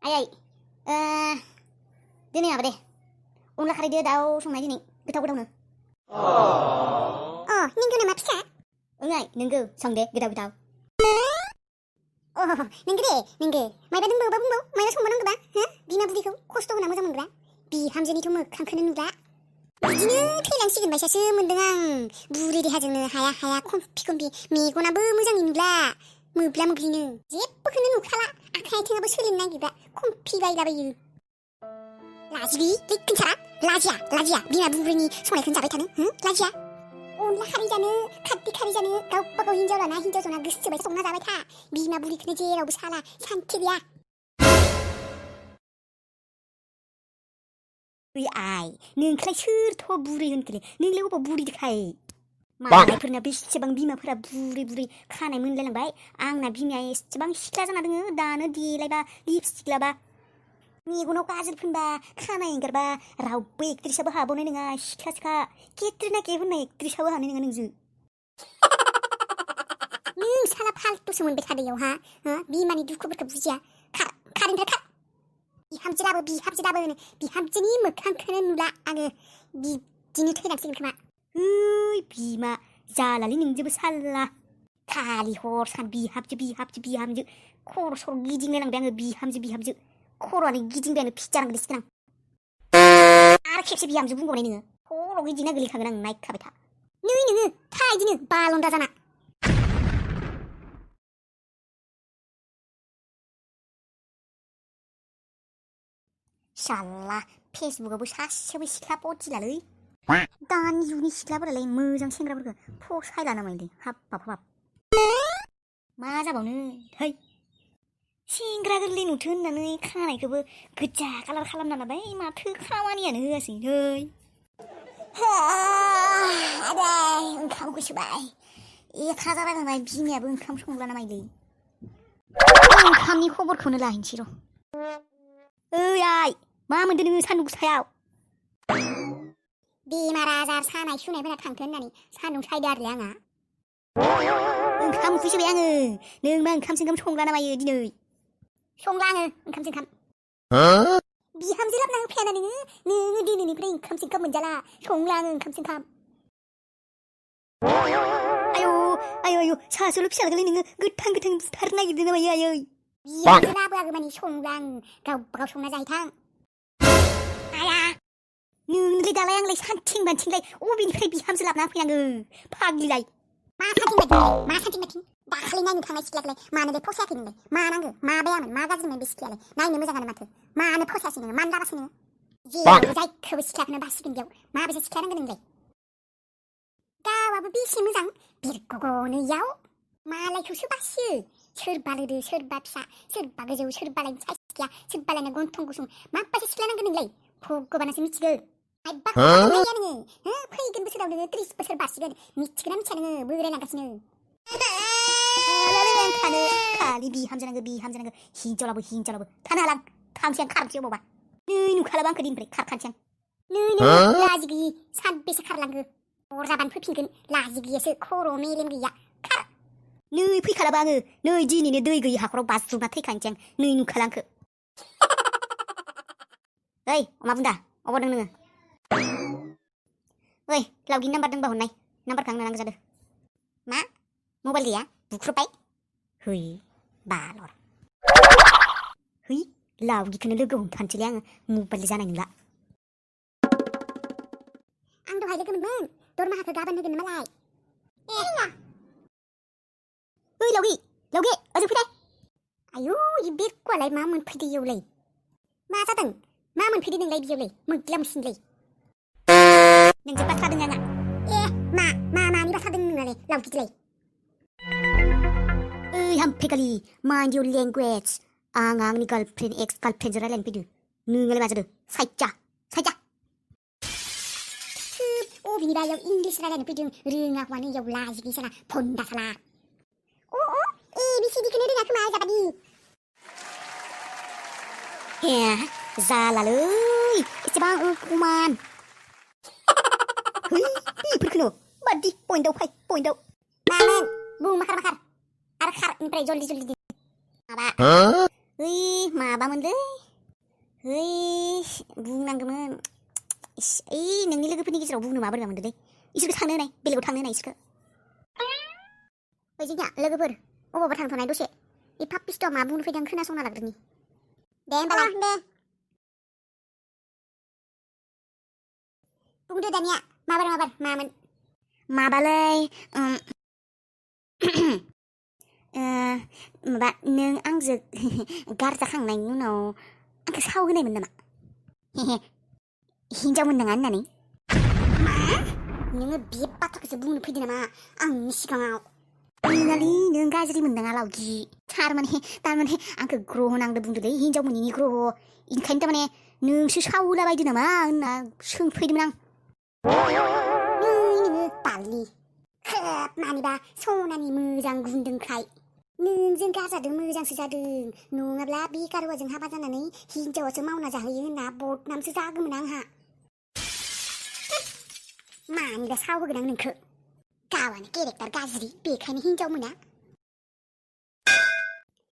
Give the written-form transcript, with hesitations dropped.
Ay, दिनै माबा दे अनला खारैदो दाउ संनाय दिनै गोथाव-गोथावनो नोंगौ नामा फिसा? ओं आइ नोंगौ संदे गोथाव-गोथाव नोंगौ दे नोंगौ मायबा दंबावोबा बुंबाव मायबा संबावनांगौबा हो बिमा बुरैखौ खस्थ' होना मोजां मोनग्रा बिहामजोनिथ' मोखांखौनो नुला बिदिनो थैलांसिगोन बायसासो मोनदों आं बुरै देहाजोंनो हाया खम्फि मेगनाबो मोजाङै नुला मोब्ला-मोब्लिनो जेबोखौनो नुखाला आखाइ आथिङाबो सोलिनो नागिरला खम्फि बायलाबायो लाजिबि खोन्थारा लाजिया बिमा बुरैनि संनायखौनो जाबाय थानो हो लाजिया अनला खारै जानो खारदै खारै जानो गावबा गाव हिन्जाव लाना हिन्जाव जना गोसोबायदि संना जाबाय था बिमा बुरैखौनो जेरावबो साला सान्थि गैया ओइ आइ नोंखौलाय सोरथ' बुरै होनखोलै नोंलाय अबाव बुरै देखाय मालायफोरना बेसेबां बिमाफोरा बुरै खानाय मोनलायलांबाय आंना बिमाया एसेबां सिख्ला जाना दोङो दानो देलायबा लिपस्टिक लाबा मेगनाव गाजोल फोनबा खानाय एंगारबा रावबो एक्ट्रिसाबो हाबावनाय नङा सिख्ला केट्रिना कैफ होननाय एक्ट्रिसाबो हानाय नङा नोंजों नों साला फाल्टुसो मोनबाय थादों हा बिमानि दुखुफोरखौ बुजिया खारेनिफ्राय खार बिहामजो दाबो होनो बिहामजोनि मोखांखौनो नुला आङो बिदिनो थैनांसिगोन खोमा ओइ बिमा जालालै नोंजोंबो साला खालि हर सान बिहामजो खर' सर गिदिंलायलांबाय आङो बिहामजो खर'आनो गिदिंबायानो फिजानांगोन आं आरो खेबसे बिहामजो बुंबावनाय नोङो खर' गिदिंना गोलैखागोन आं नायखाबाय था नोङो था इदिनो बालन्दा जाना शाला फेसबुकआवबो सासेबो सिख्ला पटिलालै दानि जुगनि सिख्लाफोरालाय मोजां सेंग्राफोरखौ फसायला नामायलै हाबाब मा जाबावनो है सेंग्रा गोरलै नुथो होननानै खानायखौबो गोजा कालार खालामना लाबाय माथो खामानियानो होआसै नै आदै ओंखाम गुसुबाय एखा जाबाय बिमायाबो ओंखाम संला नामायलै ओंखामनि खबरखौनो लाहैनोसै र' ओइ आइ मा मोनदों नोङो सान्दुं गोसायाव बेमार आजार सानाय सुनायफोरा थांथों होननानै सान्दुं सायदो आरोलै आंहा ओंखाम उखैसोबाय आङो नों मा ओंखाम संला नामायो दिनै संला आङो ओंखाम बिहामजो लाबना होफैयाना नोङो दिनैनिफ्राय ओंखाम मोनजाला संला आङो ओंखाम आयौ सासेल' फिसालाखौलाय नोङो गोथां बुथारनो नागिरदों ना मायो आयै बिहामजो लाबोआगौ मानि संला आं गावबा गाव संना जाहैथां आया नोंलाय दालाय आंलाय सानथिं बानथिंलाय अबेनिफ्राय बिहामजो लाबना होफैनाङो फाग्लिलाय मा सानथिं बाथिं दाखालि नायनो थांनाय सिख्लाखौलाय मानो फसायाखै नोंलाय मा नांगौ मा बायामोन मा गाज्रिमोन बे सिख्लायालाय नायनो मोजाङानो माथो मानो फसायासै नोङो मानो दाबासै नोङो जेरावबो जायखौबो सिख्लाखौनो बासिगोन बेयाव माबायदि सिख्ला नांगौ नोंलाय गावाबो बेसे मोजां बिरग'ग'नोयाव मालायखौसो बासियो सोरबा लोदो सोरबा फिसा सोरबा गोजौ सोरबालाय साइस गैया सोरबालायनो गन्थं गुसुं माबायदि सिख्ला नांगौ नोंलाय भगबानासो मिथिगौ मायबा नोङो फैगोन बोसोराव नोङो 30 बोसोर बारसिगोन मिथिगोना मिथिया नोङो बोरायलांगासिनो खालि बिहामजो नांगौ हिनजाव लाबो थानो हाला थांसै आं खारनोसै अबावबा नै नुखालाबा आंखौ दिनिफ्राय खारखानोसै आं नै लाजि गैयि सानबेसे खारलांखो हर जाबानो फैफिनगोन लाजि गैयासो खर' मेलेम गैया खार नै फैखालाबा आङो नै दिनैनो दै गैयि हाखराव बाज्रुमना थैखानोसै आं नै नुखाला आंखौ ओइ अमा बुन्दा अबाव दं नोङो ओइ लावगिनि नाम्बार दंबा हरनाय नाम्बारखौ आंनो नांगौ जादों मा मबाइल गैया बुख्रुबबाय है बालर है लावगिखौनो लोगो हमफानोसैलै आङो मबाइल जानाय नंला आं दहाय लोगो मोनदों दरमाहाखौ गाबोन होगोन नामालाय ओइ लावगि ओजों फैदे आयौ इ बेगखौलाय मा मोनफैदो इयावलाय मा जादों मा मोनफैदो नोंलाय बियावलाय मोग्ला मोनसिनलाय नोंजों बाथ्रा दङ आंहा मानि बाथ्रा दङ नोंनालाय लावगिलाय ओइ हामफेखालि माइन्ड इउर लेंगुवेज आं आंनि गार्लफ्रेन्ड एक्स गार्लफ्रेन्डजों रायलायनो फैदों नोंलाय मा जादों साइड जा अबेनिबा इयाव इंलिस रायलायनो फैदों रोङा हौवानो इयाव लाजि गैसाना फन्दा साला ABCDखौनो रोङा खोमा जाबादि हे जालालै एसेबां अखमान है बेफोरखौनो बादि पइन्टआव फै पइन्टआव मामोन बुं माखार आरो खार ओमफ्राय जल्दि माबा ओइ माबा माबामोनलै बुंनांगौमोन नोंनि लोगोफोरनि गेजेराव बुंनो माबोरै मोनदोंलै इसोरखौ थांनो होनाय बेलेगाव थांनो होनाय इसोरखौ जोंनिया लोगोफोर अबावबा थांथ'नाय दसे एफा पिस्ट'आ मा बुंनो फैदों खोनासंना लाग्रोनि दे होमबालाय दे बुंदो दानिया मामोन माबालै माबा नों आंजों गारजाखांनायनि उनाव आंखौ साव होनायमोन नामा हिन्जाव मोननाङा होननानै मा नोङो बे बाथ्राखौसो बुंनो फैदों नामा आंनि सिगाङाव नङालै नों गाज्रि मोननाङा लावगि थारमाने आंखौ ग्रह नांदो बुंदोलै हिन्जाव मोनैनि ग्रह ओंखायनो थारमाने नोंसो सावलाबायदो नामा होनना सोंफैदोंमोन आं नोङो बालि खोब मानिबा सनानि मोजां गुनदोंखाय नोंजों गारजादों मोजांसो जादों नङाब्ला बे गारवाजों हाबा जानानै हिन्जावासो मावना जाहैयो होनना बदनामसो जागौमोन आंहा मानिबा साव होगोन आं नोंखौ गावानो केरेक्टार गाज्रि बेखायनो हिन्जाव मोना